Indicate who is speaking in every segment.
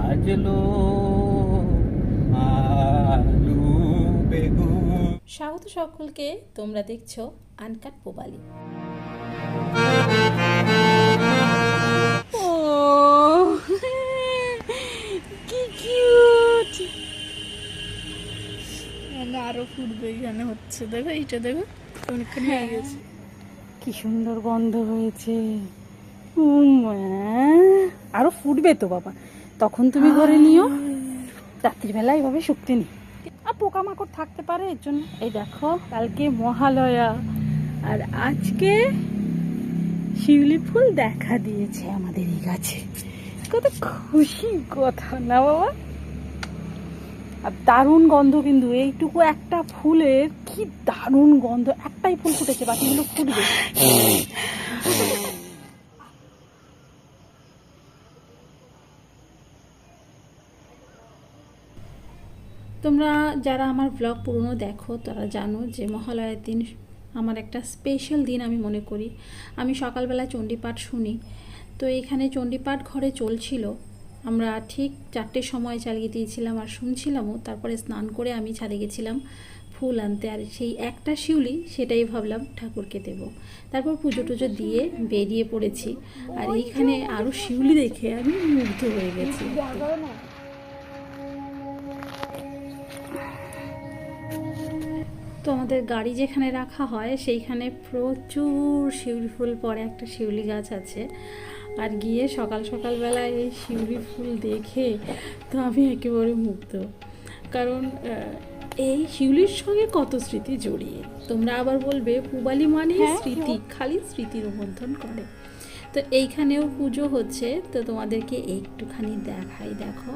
Speaker 1: ভাজলো আলু বেগুন।
Speaker 2: স্বাগত সকলকে, তোমরা দেখছো আনকাট পোবালি। ও কি কিউট!
Speaker 3: আরো ফুটবে, এখানে হচ্ছে, দেখো এইটা দেখো অনেকখানি হয়ে গেছে।
Speaker 2: কি সুন্দর গন্ধ হয়েছে। আরো ফুটবে তো বাবা, তখন তুমি ঘরে নিও। রাত্রিবেলা এইভাবে শুকতে নি, আর পোকামাকড় থাকতে পারে, এর জন্য। এই দেখো, কালকে মহালয়া আর আজকে শিউলি ফুল দেখা দিয়েছে আমাদের এই গাছে। কত খুশি কথা না বাবা। আর দারুণ গন্ধ, কিন্তু এইটুকু একটা ফুলের কি দারুণ গন্ধ। একটাই ফুল ফুটেছে, বাকিগুলো ফুটবে। তোমরা যারা আমার ব্লগ পুরনো দেখো তারা জানো যে মহালয়ার দিন আমার একটা স্পেশাল দিন আমি মনে করি। আমি সকালবেলা চণ্ডীপাঠ শুনি, তো এখানে চণ্ডীপাঠ ঘরে চলছিল। আমরা ঠিক 4টের সময় চালিয়ে দিয়েছিলাম আর শুনছিলামও। তারপরে স্নান করে আমি ছাদে গেছিলাম ফুল আনতে, আর সেই একটা শিউলি সেটাই ভাবলাম ঠাকুরকে দেব। তারপর পুজো টুজো দিয়ে বেরিয়ে পড়েছি, আর এইখানে আরও শিউলি দেখে আমি মুগ্ধ হয়ে গেছি। তো আমাদের গাড়ি যেখানে রাখা হয় সেইখানে প্রচুর শিউলি ফুল পড়ে, একটা শিউলি গাছ আছে। আর গিয়ে সকাল সকালবেলায় এই শিউলি ফুল দেখে তো আমি একেবারে মুগ্ধ। কারণ এই শিউলির সঙ্গে কত স্মৃতি জড়িয়ে। তোমরা আবার বলবে পুবালি মানে স্মৃতি, খালি স্মৃতি রোমন্থন করে। তো এইখানেও পুজো হচ্ছে, তো তোমাদেরকে একটুখানি দেখাই। দেখো,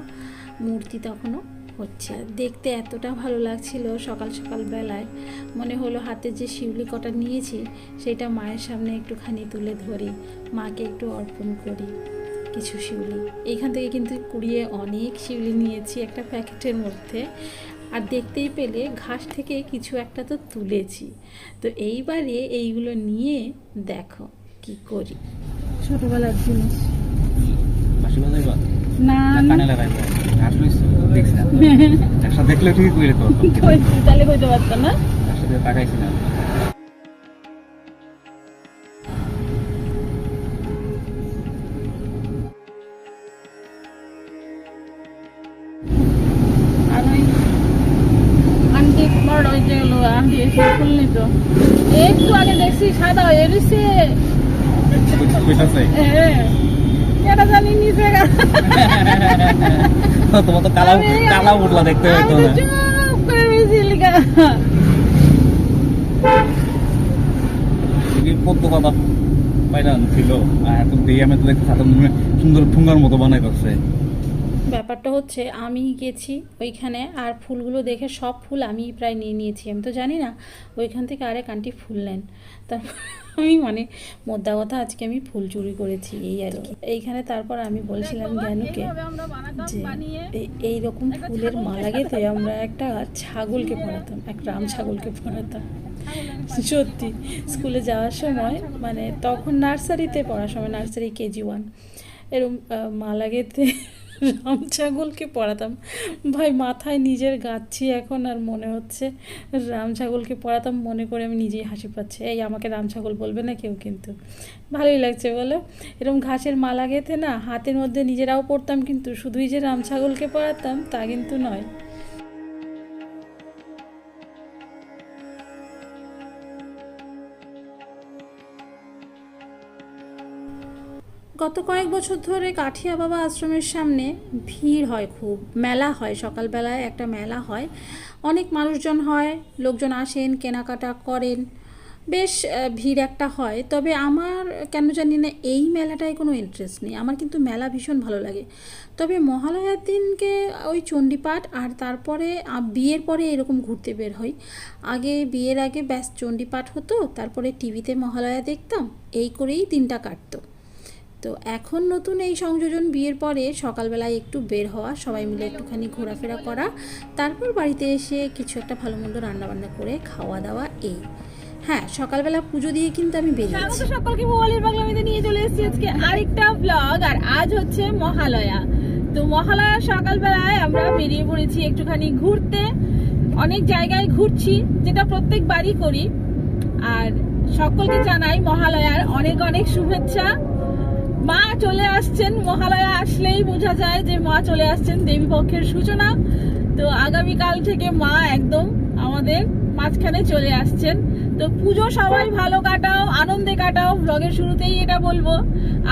Speaker 2: মূর্তি তখনও হচ্ছে। দেখতে এতটা ভালো লাগছিল সকাল সকাল বেলায়, মনে হলো হাতে যে শিউলি কটা নিয়েছি সেটা মায়ের সামনে একটুখানি তুলে ধরি, মাকে একটু অর্পণ করি কিছু শিউলি। এইখান থেকে কিন্তু কুড়িয়ে অনেক শিউলি নিয়েছি একটা প্যাকেটের মধ্যে। আর দেখতেই পেলে ঘাস থেকে কিছু একটা তো তুলেছি। তো এইবারে এইগুলো নিয়ে দেখো কি করি। ছোটবেলার জিনিস না,
Speaker 1: দেখলে ঠিক করে তো
Speaker 2: তাহলে কইতে পারতাম না।
Speaker 1: একসাথে তাকাইছিলাম।
Speaker 3: আর ওই আন্টি বড় ওই যেগুলো আন্টি এসে ফুল নিত, একটু আগে দেখছি সাদা হয়ে রয়েছে। এটা জানি নিচে
Speaker 1: তোমার তো কালা উঠলা দেখতে হতো না।
Speaker 3: চুপ করে রয়েছি।
Speaker 1: পদ্ম পাতা পায়রা ছিল, আর আমি তো দেখতে সুন্দর ঠুঙ্গার মতো বানাই করছে।
Speaker 2: ব্যাপারটা হচ্ছে, আমি গেছি ওইখানে আর ফুলগুলো দেখে সব ফুল আমি প্রায় নিয়ে নিয়েছি। আমি তো জানি না ওইখান থেকে আরেক আন্টি ফুল নেন। তারপর আমি মোদ্দা কথা, আজকে আমি ফুল চুরি করেছি এই আর কি। এইখানে তারপর আমি বলছিলাম জ্ঞানুকে যে এইরকম ফুলের মালা গেঁথে আমরা একটা ছাগলকে পরাতাম, এক রাম ছাগলকে পরাতাম। সত্যি স্কুলে যাওয়ার সময়, তখন নার্সারিতে পড়ার সময়, নার্সারি KG 1, এরকম মালা গেঁথে রাম ছাগলকে পড়াতাম। ভাই মাথায় নিজের গাচ্ছি এখন, আর মনে হচ্ছে রাম ছাগলকে পড়াতাম মনে করে আমি নিজেই হাসি পাচ্ছে। এই আমাকে রাম ছাগল বলবে না কেউ, কিন্তু ভালোই লাগছে বলো। এরকম ঘাসের মালা গেঁথে না হাতের মধ্যে নিজেরাও পড়তাম, কিন্তু শুধুই যে রাম ছাগলকে পড়াতাম তা কিন্তু নয়। গত কয়েক বছর ধরে কাঠিয়া বাবা আশ্রমের সামনে ভিড় হয়, খুব মেলা হয়। সকালবেলায় একটা মেলা হয়, অনেক মানুষজন হয়, লোকজন আসেন, কেনাকাটা করেন, বেশ ভিড় একটা হয়। তবে আমার কেন জানি না এই মেলাটায় কোনো ইন্টারেস্ট নেই। আমার কিন্তু মেলা ভীষণ ভালো লাগে। তবে মহালয়ার দিনকে ওই চণ্ডীপাঠ আর তারপরে বিয়ের পরে এরকম ঘুরতে বের হই। আগে বিয়ের আগে ব্যাস চণ্ডীপাঠ হতো, তারপরে টিভিতে মহালয়া দেখতাম, এই করেই দিনটা কাটতো। তো এখন নতুন এই সংযোজন, বিয়ের পরে সকালবেলায় একটু বের হওয়া, সবাই মিলে একটুখানি ঘোরাফেরা করা, তারপর বাড়িতে এসে কিছু একটা ভালো মন্দ রান্নাবান্না করে খাওয়া দাওয়া। এই হ্যাঁ, সকালবেলা পুজো দিয়ে কিন্তু আমি বেরিয়েছি।
Speaker 3: সকলকে মোবাইলের বাংলামিতে নিয়ে চলে এসেছি আজকে আরেকটা ব্লগ। আর আজ হচ্ছে মহালয়া, তো মহালয়া সকালবেলায় আমরা বেরিয়ে পড়েছি একটুখানি ঘুরতে, অনেক জায়গায় ঘুরছি, যেটা প্রত্যেকবারই করি। আর সকলকে জানাই মহালয়ার অনেক অনেক শুভেচ্ছা। মা চলে আসছেন, মহালয়া আসলেই বোঝা যায় যে মা চলে আসছেন, দেবী পক্ষের সূচনা। তো আগামীকাল থেকে মা একদম আমাদের মাঝখানে চলে আসছেন। তো পুজো সবাই ভালো কাটাও, আনন্দে কাটাও, ব্লগের শুরুতেই এটা বলবো।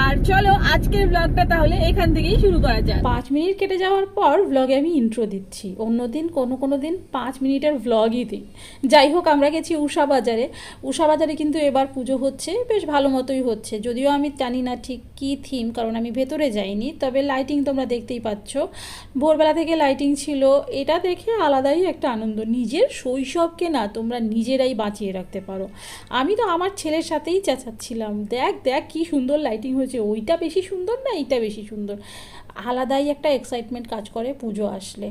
Speaker 3: আর চলো আজকের ব্লগটা তাহলে এখান থেকেই শুরু করা যাক।
Speaker 2: 5 মিনিট কেটে যাওয়ার পর ব্লগে আমি ইন্ট্রো দিচ্ছি। অন্যদিন কোনো দিন 5 মিনিটের ব্লগই দিই। যাই হোক, আমরা গেছি উষা বাজারে। উষা বাজারে কিন্তু এবার পুজো হচ্ছে, বেশ ভালো মতোই হচ্ছে। যদিও আমি জানি না ঠিক কী থিম, কারণ আমি ভেতরে যাইনি। তবে লাইটিং তোমরা দেখতেই পাচ্ছ, ভোরবেলা থেকে লাইটিং ছিল। এটা দেখে আলাদাই একটা আনন্দ। নিজের শৈশবকে না তোমরা নিজেরাই বাঁচিয়ে রাখতে পারো। আমি তো আমার ছেলের সাথেই চেঁচাচ্ছিলাম, দেখ দেখ কী সুন্দর লাইটিং হয়েছে, ওইটা বেশি সুন্দর না এইটা বেশি সুন্দর। আলাদাই একটা এক্সাইটমেন্ট কাজ করে পুজো আসলে।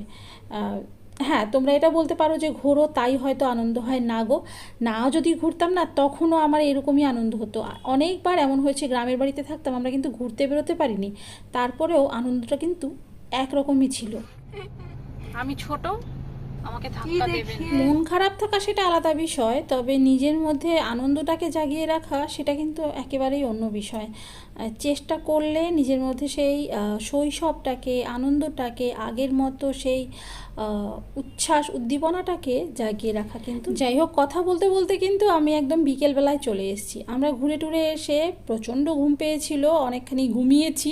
Speaker 2: হ্যাঁ, তোমরা এটা বলতে পারো যে ঘোরো তাই হয়তো আনন্দ হয়। না গো, না যদি ঘুরতাম না তখনও আমার এরকমই আনন্দ হতো। অনেকবার এমন হয়েছে, গ্রামের বাড়িতে থাকতাম, আমরা কিন্তু ঘুরতে বেরোতে পারিনি, তারপরেও আনন্দটা কিন্তু একরকমই ছিল।
Speaker 3: আমি ছোট, আমাকে ধাক্কা দেবেন।
Speaker 2: মন খারাপ থাকা সেটা আলাদা বিষয়, তবে নিজের মধ্যে আনন্দটাকে জাগিয়ে রাখা সেটা কিন্তু একেবারেই অন্য বিষয়। চেষ্টা করলে নিজের মধ্যে সেই শৈশবটাকে, আনন্দটাকে, আগের মতো সেই উচ্ছ্বাস উদ্দীপনাটাকে জাগিয়ে রাখা কিন্তু। যাই হোক, কথা বলতে বলতে কিন্তু আমি একদম বিকেলবেলায় চলে এসেছি। আমরা ঘুরে টুরে এসে প্রচণ্ড ঘুম পেয়েছিল, অনেকখানি ঘুমিয়েছি।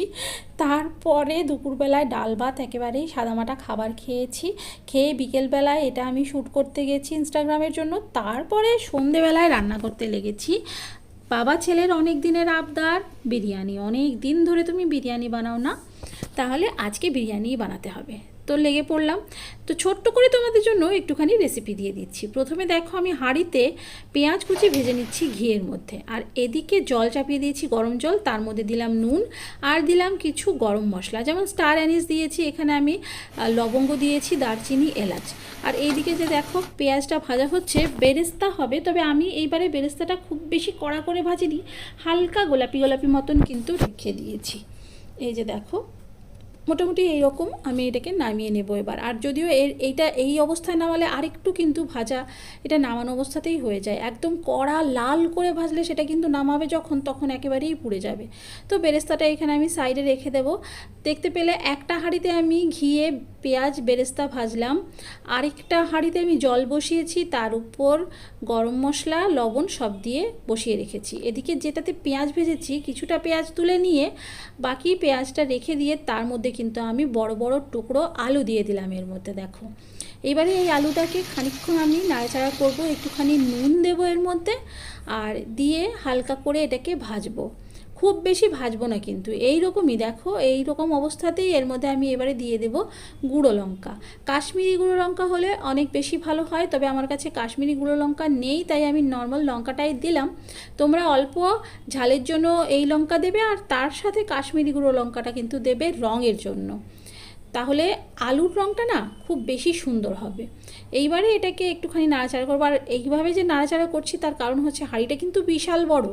Speaker 2: তারপরে দুপুরবেলায় ডাল ভাত একেবারেই সাদামাটা খাবার খেয়েছি। খেয়ে বিকেলবেলায় এটা আমি শ্যুট করতে গেছি ইনস্টাগ্রামের জন্য। তারপরে সন্ধেবেলায় রান্না করতে লেগেছি। বাবা ছেলের অনেক দিনের আবদার বিরিয়ানি, অনেক দিন ধরে তুমি বিরিয়ানি বানাও না, তাহলে আজকে বিরিয়ানিই বানাতে হবে। তো লেগে পড়লাম। তো ছোট্ট করে তোমাদের জন্য একটুখানি রেসিপি দিয়ে দিচ্ছি। প্রথমে দেখো, আমি হাঁড়িতে পেঁয়াজ কুচি ভেজে নিচ্ছি ঘিয়ের মধ্যে, আর এদিকে জল চাপিয়ে দিয়েছি, গরম জল। তার মধ্যে দিলাম নুন আর দিলাম কিছু গরম মশলা, যেমন স্টার অ্যানিস দিয়েছি, এখানে আমি লবঙ্গ দিয়েছি, দারচিনি, এলাচ। আর এইদিকে যে দেখো পেঁয়াজটা ভাজা হচ্ছে, বেরেস্তা হবে। তবে আমি এইবারে বেরেস্তাটা খুব বেশি কড়া করে ভাজিনি, হালকা গোলাপি গোলাপি মতন কিন্তু রেখে দিয়েছি। এই যে দেখো, মোটামুটি এইরকম আমি এটাকে নামিয়ে নেব এবার। আর যদিও এইটা এই অবস্থায় নামালে আরেকটু কিন্তু ভাজা এটা নামানো অবস্থাতেই হয়ে যায়। একদম কড়া লাল করে ভাজলে সেটা কিন্তু নামাবে যখন, তখন একেবারেই পুড়ে যাবে। তো বেরেস্তাটা এখানে আমি সাইডে রেখে দেব। দেখতে পেলে একটা হাঁড়িতে আমি ঘিয়ে পেঁয়াজ বেরেস্তা ভাজলাম, আরেকটা হাঁড়িতে আমি জল বসিয়েছি, তার উপর গরম মশলা লবণ সব দিয়ে বসিয়ে রেখেছি। এদিকে যেটাতে পেঁয়াজ ভেজেছি, কিছুটা পেঁয়াজ তুলে নিয়ে বাকি পেঁয়াজটা রেখে দিয়ে তার মধ্যে কিন্তু আমি বড় বড় টুকরো আলু দিয়ে দিলাম এর মধ্যে। দেখো, এবারে এই আলুটাকে খানিকক্ষণ আমি নাড়াচাড়া করব, একটুখানি নুন দেবো এর মধ্যে, আর দিয়ে হালকা করে এটাকে ভাজবো। খুব বেশি ভাজবো না কিন্তু, এই রকমই দেখো, এই রকম অবস্থাতেই এর মধ্যে আমি এবারে দিয়ে দেব গুঁড়ো লঙ্কা। কাশ্মীরি গুঁড়ো লঙ্কা হলে অনেক বেশি ভালো হয়, তবে আমার কাছে কাশ্মীরি গুঁড়ো লঙ্কা নেই, তাই আমি নর্মাল লঙ্কাটাই দিলাম। তোমরা অল্প ঝালের জন্য এই লঙ্কা দেবে, আর তার সাথে কাশ্মীরি গুঁড়ো লঙ্কাটা কিন্তু দেবে রঙের জন্য, তাহলে আলুর রঙটা না খুব বেশি সুন্দর হবে। এইবারে এটাকে একটুখানি নাড়াচাড়া করবো। আর এইভাবে যে নাড়াচাড়া করছি তার কারণ হচ্ছে হাঁড়িটা কিন্তু বিশাল বড়,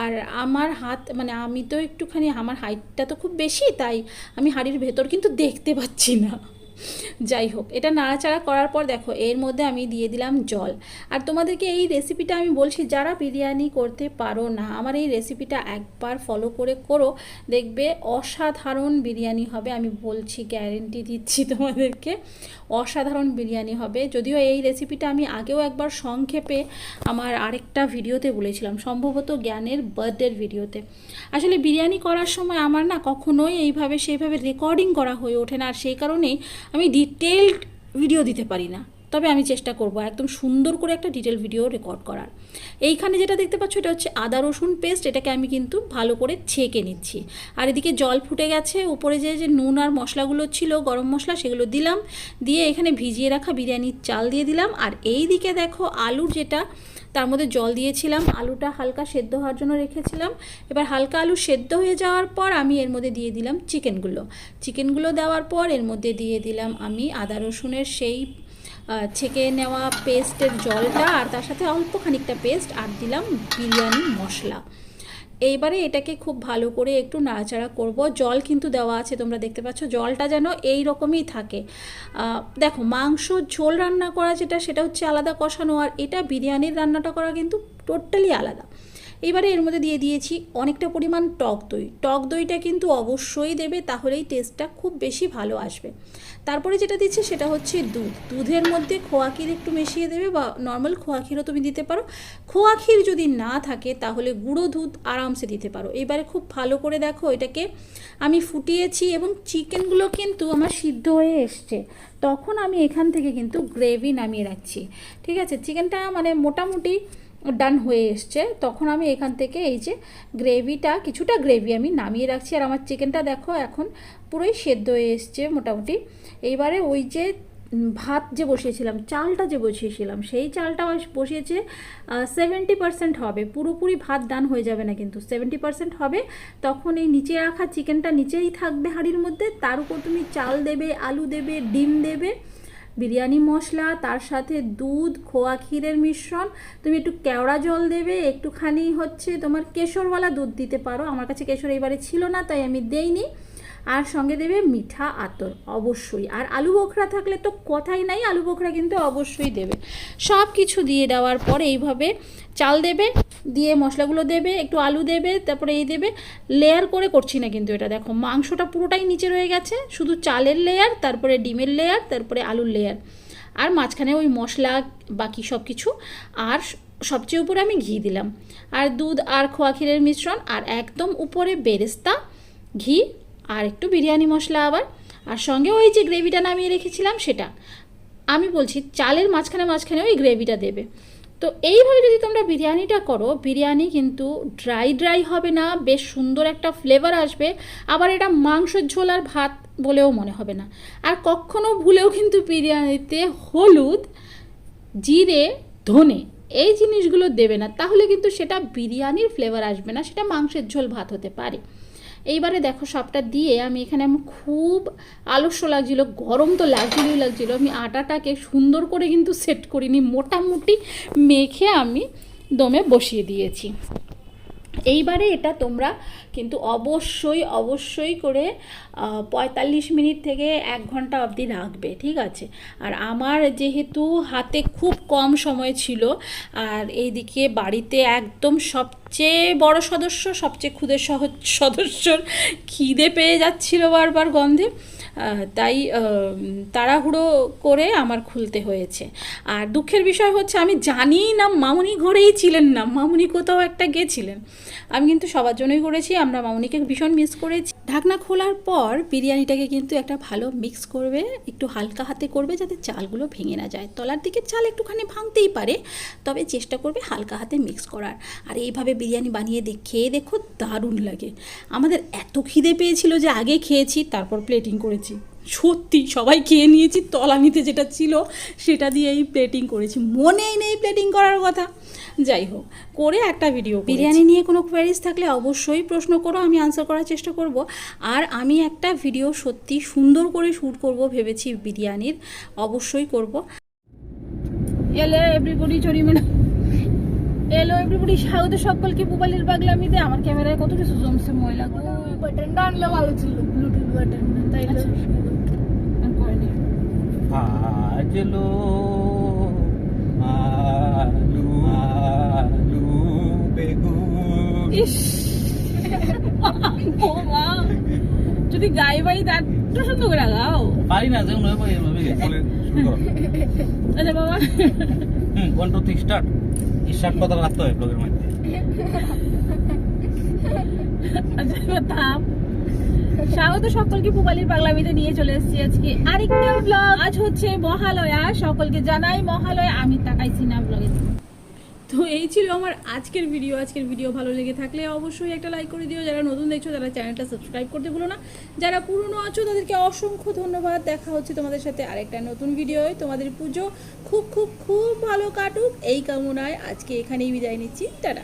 Speaker 2: আর আমার হাত মানে আমি তো একটুখানি, আমার হাইটটা তো খুব বেশি, তাই আমি হাঁড়ির ভেতর কিন্তু দেখতে পাচ্ছি না। যাই হোক, এটা নাড়াচাড়া করার পর দেখো এর মধ্যে আমি দিয়ে দিলাম জল। আর তোমাদেরকে এই রেসিপিটা আমি বলছি, যারা বিরিয়ানি করতে পারো না, আমার এই রেসিপিটা একবার ফলো করে করো, দেখবে অসাধারণ বিরিয়ানি হবে। আমি বলছি, গ্যারেন্টি দিচ্ছি তোমাদেরকে, অসাধারণ বিরিয়ানি হবে। যদিও এই রেসিপিটা আমি আগেও একবার সংক্ষেপে আমার আরেকটা ভিডিওতে বলেছিলাম, সম্ভবত জ্ঞানের বার্থডের ভিডিওতে। আসলে বিরিয়ানি করার সময় আমার না কখনোই এইভাবে সেইভাবে রেকর্ডিং করা হয়ে ওঠে না, আর সেই কারণেই আমি ডিটেলড ভিডিও দিতে পারি না। তবে আমি চেষ্টা করব একদম সুন্দর করে একটা ডিটেল ভিডিও রেকর্ড করার। এইখানে যেটা দেখতে পাচ্ছ এটা হচ্ছে আদা রসুন পেস্ট, এটাকে আমি কিন্তু ভালো করে ছেঁকে নিচ্ছি। আর এদিকে জল ফুটে গেছে, উপরে যে যে নুন আর মশলাগুলো ছিল গরম মশলা, সেগুলো দিলাম, দিয়ে এখানে ভিজিয়ে রাখা বিরিয়ানির চাল দিয়ে দিলাম। আর এই দিকে দেখো আলুর যেটা তার মধ্যে জল দিয়েছিলাম, আলুটা হালকা সেদ্ধ হওয়ার জন্য রেখেছিলাম। এবার হালকা আলু সেদ্ধ হয়ে যাওয়ার পর আমি এর মধ্যে দিয়ে দিলাম চিকেনগুলো দেওয়ার পর এর মধ্যে দিয়ে দিলাম আমি আদা রসুনের সেই ছেঁকে নেওয়া পেস্টের জলটা, আর তার সাথে অল্প খানিকটা পেস্ট, আর দিলাম বিরিয়ানি মশলা। এইবারে এটাকে খুব ভালো করে একটু নাড়াচাড়া করব। জল কিন্তু দেওয়া আছে, তোমরা দেখতে পাচ্ছ জলটা যেন এই রকমই থাকে। দেখো মাংস ঝোল রান্না করা সেটা হচ্ছে আলাদা কষানো, আর এটা বিরিয়ানির রান্নাটা করা কিন্তু টোটালি আলাদা। এবারে এর মধ্যে দিয়ে দিয়েছি অনেকটা পরিমাণ টক দই। টক দইটা কিন্তু অবশ্যই দেবে, তাহলেই টেস্টটা খুব বেশি ভালো আসবে। তারপরে যেটা দিচ্ছি সেটা হচ্ছে দুধ। দুধের মধ্যে খোয়া ক্ষীর একটু মিশিয়ে দেবে, বা নর্মাল খোয়া ক্ষীরও তুমি দিতে পারো। খোয়া ক্ষীর যদি না থাকে তাহলে গুঁড়ো দুধ আরামসে দিতে পারো। এবারে খুব ভালো করে দেখো এটাকে আমি ফুটিয়েছি, এবং চিকেনগুলো কিন্তু আমার সিদ্ধ হয়ে এসছে। তখন আমি এখান থেকে কিন্তু গ্রেভি নামিয়ে রাখছি, ঠিক আছে। চিকেনটা মানে মোটামুটি ডান হয়ে এসছে, তখন আমি এখান থেকে এই যে গ্রেভিটা, কিছুটা গ্রেভি আমি নামিয়ে রাখছি। আর আমার চিকেনটা দেখো এখন পুরোই সেদ্ধ হয়ে এসছে মোটামুটি। এইবারে ওই যে ভাত যে বসিয়েছিলাম, চালটা যে বসিয়েছিলাম, সেই চালটা বসিয়েছে 70% হবে, পুরোপুরি ভাত ডান হয়ে যাবে না, কিন্তু 70% হবে। তখন এই নিচে রাখা চিকেনটা নিচেই থাকবে হাঁড়ির মধ্যে, তার উপর তুমি চাল দেবে, আলু দেবে, ডিম দেবে, বিরিয়ানি মশলা, তার সাথে দুধ, খোয়া ক্ষীরের মিশ্রণ, তুমি একটু কেওড়া জল দেবে, একটুখানি হচ্ছে তোমার কেশরওয়ালা দুধ দিতে পারো। আমার কাছে কেশর এবারে ছিল না তাই আমি দেইনি। আর সঙ্গে দেবে মিঠা আতর অবশ্যই। আর আলু বোখরা থাকলে তো কথাই নাই, আলু বোখরা কিন্তু অবশ্যই দেবে। সব কিছু দিয়ে দেওয়ার পরে এইভাবে চাল দেবে, দিয়ে মশলাগুলো দেবে, একটু আলু দেবে, তারপরে এই দেবে। লেয়ার করে করছি না কিন্তু এটা, দেখো মাংসটা পুরোটাই নিচে রয়ে গেছে, শুধু চালের লেয়ার, তারপরে ডিমের লেয়ার, তারপরে আলুর লেয়ার, আর মাঝখানে ওই মশলা বাকি সব কিছু। আর সবচেয়ে উপরে আমি ঘি দিলাম, আর দুধ আর খোয়া ক্ষীরের মিশ্রণ, আর একদম উপরে বেরেস্তা, ঘি, আর একটু বিরিয়ানি মশলা আবার, আর সঙ্গে ওই যে গ্রেভিটা নামিয়ে রেখেছিলাম সেটা। আমি বলছি চালের মাঝখানে মাঝখানে ওই গ্রেভিটা দেবে। তো এইভাবে যদি তোমরা বিরিয়ানিটা করো, বিরিয়ানি কিন্তু ড্রাই হবে না, বেশ সুন্দর একটা ফ্লেভার আসবে। আবার এটা মাংসের ঝোল আর ভাত বলেও মনে হবে না। আর কখনো ভুলেও কিন্তু বিরিয়ানিতে হলুদ, জিরে, ধনে এই জিনিসগুলো দেবে না, তাহলে কিন্তু সেটা বিরিয়ানির ফ্লেভার আসবে না, সেটা মাংসের ঝোল ভাত হতে পারে। এইবারে দেখো সবটা দিয়ে আমি এখানে আমার খুব আলস্য লাগছিল, গরম তো লাগছিল, আমি আটাটাকে সুন্দর করে কিন্তু সেট করিনি, মোটামুটি মেখে আমি দমে বসিয়ে দিয়েছি। এইবারে এটা তোমরা কিন্তু অবশ্যই করে 45 মিনিট থেকে 1 ঘন্টা অবধি রাখবে, ঠিক আছে। আর আমার যেহেতু হাতে খুব কম সময় ছিল, আর এইদিকে বাড়িতে একদম সবচেয়ে বড় সদস্য, সবচেয়ে ক্ষুদে সদস্যর খিদে পেয়ে যাচ্ছিল বারবার গন্ধে, তাই তাড়াহুড়ো করে আমার খুলতে হয়েছে। আর দুঃখের বিষয় হচ্ছে আমি জানিই না মামুনি ঘরেই ছিলেন না, মামুনি কোথাও একটা গেছিলেন। আমি কিন্তু সবার জন্যই করেছি, আমরা মামুনিকে ভীষণ মিস করেছি। ঢাকনা খোলার পর বিরিয়ানিটাকে কিন্তু একটা ভালো মিক্স করবে, একটু হালকা হাতে করবে যাতে চালগুলো ভেঙে না যায়। তলার দিকে চাল একটুখানি ভাঙতেই পারে, তবে চেষ্টা করবে হালকা হাতে মিক্স করার। আর এইভাবে বিরিয়ানি বানিয়ে খেয়ে দেখো, দারুণ লাগে। আমাদের এত খিদে পেয়েছিল যে আগে খেয়েছি, তারপর প্লেটিং করেছি। সত্যি সবাই খেয়ে নিয়েছি, তলানিতে যেটা ছিল সেটা দিয়েই প্লেটিং করেছি, মনেই নেই প্লেটিং করার কথা। যাই হোক, করে একটা ভিডিও। বিরিয়ানি নিয়ে কোনো কোয়ারিজ থাকলে অবশ্যই প্রশ্ন করো, আমি আনসার করার চেষ্টা করব। আর আমি একটা ভিডিও সত্যি সুন্দর করে শ্যুট করব ভেবেছি বিরিয়ানির, অবশ্যই করব।
Speaker 3: এলো এভরিবডি চরিমেনা, এলো এভরিবডি স্বাগত সকলকে পুবালির পাগলামিতে। আমার ক্যামেরায় কত কিছু জমছে ময়লা, বাটনটা আনলে ভালো ছিল, ব্লুটুথ বাটন, তাই করেনি।
Speaker 1: আজলো আলু আলু বেগুন,
Speaker 3: ইস ও মা, যদি গায়ে বাই তার সুন্দর করে গাও।
Speaker 1: পারি না যেমন বলে শুরু করো।
Speaker 3: আচ্ছা বাবা,
Speaker 1: 1 2 3 স্টার্ট। স্টার্ট কথা রাখতে হয় ব্লগের মধ্যে।
Speaker 3: আচ্ছা থাম। স্বাগত সকলকে পুবালির পাগলামিতে নিয়ে চলে এসেছি আজকে আরেকটা ব্লগ। আজ হচ্ছে মহালয়া, সকলকে জানাই মহালয়া। আমি তাকাইছি না ব্লগে।
Speaker 2: তো এই ছিল আমার আজকের ভিডিও ভালো লেগে থাকলে অবশ্যই একটা লাইক করে দিও। যারা নতুন দেখছো তারা চ্যানেলটা সাবস্ক্রাইব করতে ভুলো না, যারা পুরনো আছো তাদেরকে অসংখ্য ধন্যবাদ। দেখা হচ্ছে তোমাদের সাথে আরেকটা নতুন ভিডিওয়। তোমাদের পুজো খুব খুব খুব ভালো কাটুক এই কামনায় আজকে এখানেই বিদায় নিচ্ছি, টাটা।